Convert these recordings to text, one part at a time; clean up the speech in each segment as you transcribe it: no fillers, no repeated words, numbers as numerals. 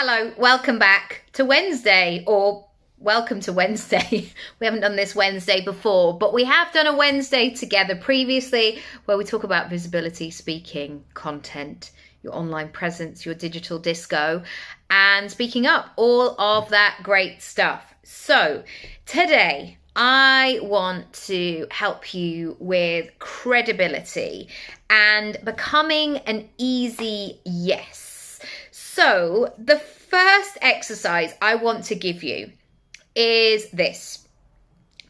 Hello, welcome back to Wednesday, or welcome to Wednesday. We haven't done this Wednesday before, but we have done a Wednesday together previously where we talk about visibility, speaking, content, your online presence, your digital disco, and speaking up, all of that great stuff. So today I want to help you with credibility and becoming an easy yes. So the first exercise I want to give you is this.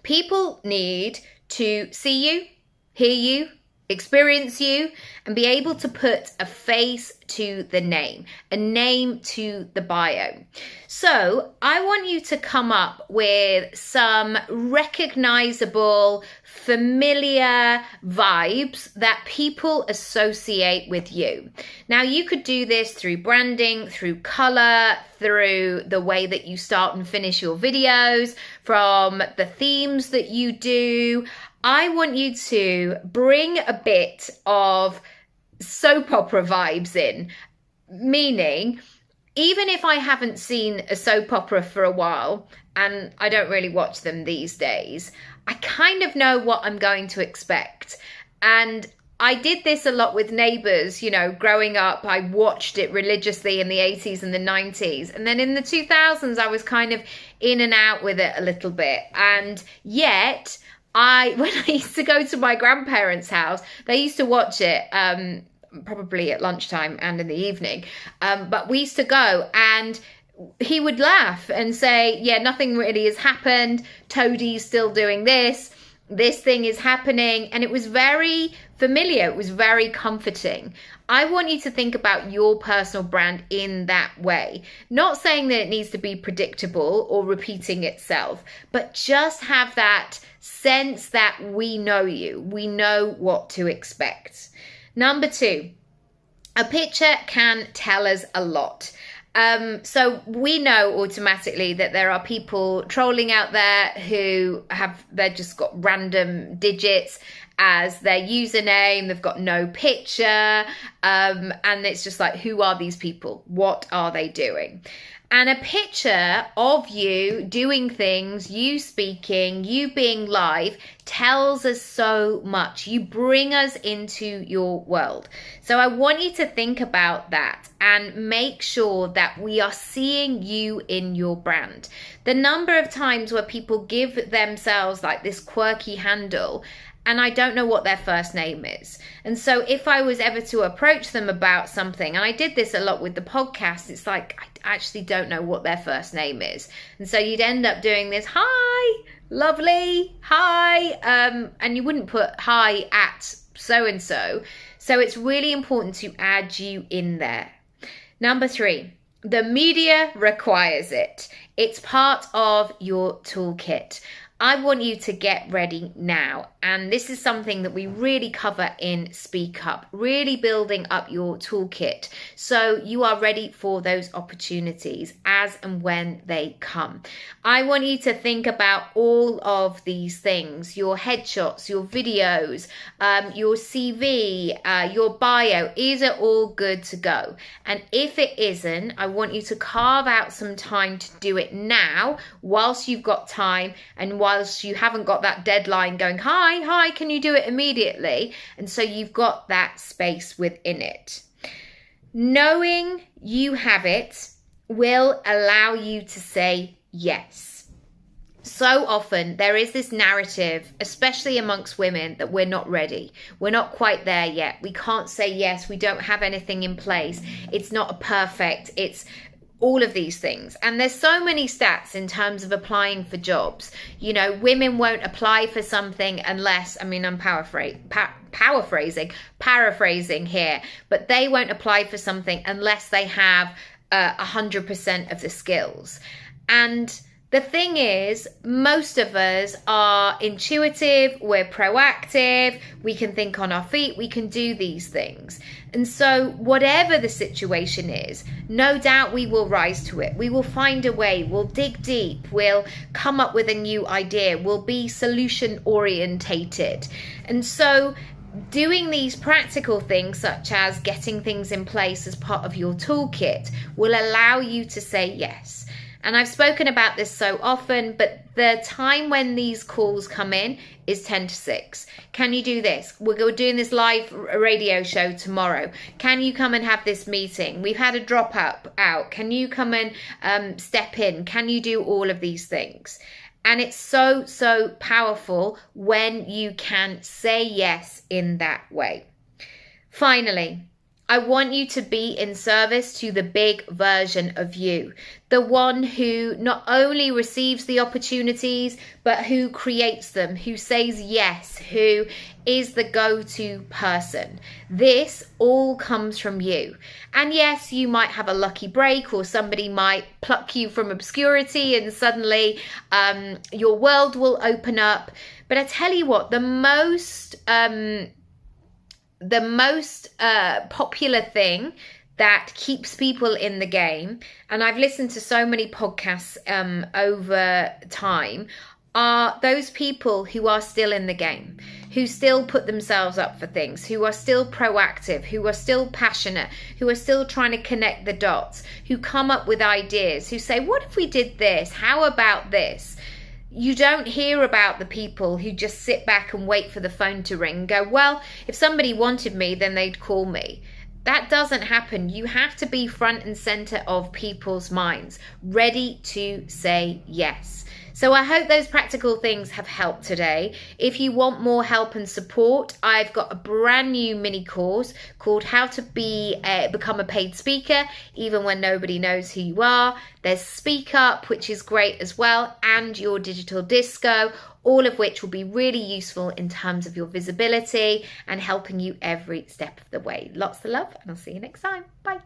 People need to see you, hear you, experience you, and be able to put a face to the name, a name to the bio. So I want you to come up with some recognizable, familiar vibes that people associate with you. Now, you could do this through branding, through color, through the way that you start and finish your videos, from the themes that you do. I want you to bring a bit of soap opera vibes in, meaning even if I haven't seen a soap opera for a while, and I don't really watch them these days, I kind of know what I'm going to expect. And I did this a lot with Neighbours, growing up. I watched it religiously in the 80s and the 90s. And then in the 2000s, I was kind of in and out with it a little bit. And yet, when I used to go to my grandparents' house, they used to watch it probably at lunchtime and in the evening. But we used to go and he would laugh and say, yeah, nothing really has happened. Toadie's still doing this. This thing is happening. And it was very familiar. It was very comforting. I want you to think about your personal brand in that way. Not saying that it needs to be predictable or repeating itself, but just have that sense that we know you. We know what to expect. Number 2, a picture can tell us a lot. So we know automatically that there are people trolling out there who they've just got random digits as their username. They've got no picture. And it's just like, who are these people? What are they doing? And a picture of you doing things, you speaking, you being live, tells us so much. You bring us into your world. So I want you to think about that and make sure that we are seeing you in your brand. The number of times where people give themselves like this quirky handle, and I don't know what their first name is. And so if I was ever to approach them about something, and I did this a lot with the podcast, it's like, I actually don't know what their first name is. And so you'd end up doing this, hi, lovely, hi. And you wouldn't put hi at so-and-so. So it's really important to add you in there. Number 3, the media requires it. It's part of your toolkit. I want you to get ready now. And this is something that we really cover in Speak Up, really building up your toolkit so you are ready for those opportunities as and when they come. I want you to think about all of these things, your headshots, your videos, your CV, your bio. Is it all good to go? And if it isn't, I want you to carve out some time to do it now whilst you've got time and whilst you haven't got that deadline going, hi, can you do it immediately? And so you've got that space within it. Knowing you have it will allow you to say yes. So often there is this narrative, especially amongst women, that we're not ready. We're not quite there yet. We can't say yes. We don't have anything in place. It's not perfect. It's all of these things. And there's so many stats in terms of applying for jobs. Women won't apply for something unless, I'm paraphrasing here, but they won't apply for something unless they have 100% of the skills. And the thing is, most of us are intuitive, we're proactive, we can think on our feet, we can do these things. And so whatever the situation is, no doubt we will rise to it. We will find a way, we'll dig deep, we'll come up with a new idea, we'll be solution orientated. And so doing these practical things, such as getting things in place as part of your toolkit, will allow you to say yes. And I've spoken about this so often, but the time when these calls come in is 10 to 6. Can you do this? We're doing this live radio show tomorrow. Can you come and have this meeting? We've had a drop out. Can you come and step in? Can you do all of these things? And it's so, so powerful when you can say yes in that way. Finally, I want you to be in service to the big version of you, the one who not only receives the opportunities, but who creates them, who says yes, who is the go-to person. This all comes from you. And yes, you might have a lucky break, or somebody might pluck you from obscurity and suddenly your world will open up. But I tell you what, the most popular thing that keeps people in the game, and I've listened to so many podcasts over time, are those people who are still in the game, who still put themselves up for things, who are still proactive, who are still passionate, who are still trying to connect the dots, who come up with ideas, who say, what if we did this? How about this? You don't hear about the people who just sit back and wait for the phone to ring and go, well, if somebody wanted me, then they'd call me. That doesn't happen. You have to be front and center of people's minds, ready to say yes. So I hope those practical things have helped today. If you want more help and support, I've got a brand new mini course called How to Become a Paid Speaker, even when nobody knows who you are. There's Speak Up, which is great as well, and your digital disco, all of which will be really useful in terms of your visibility and helping you every step of the way. Lots of love, and I'll see you next time. Bye.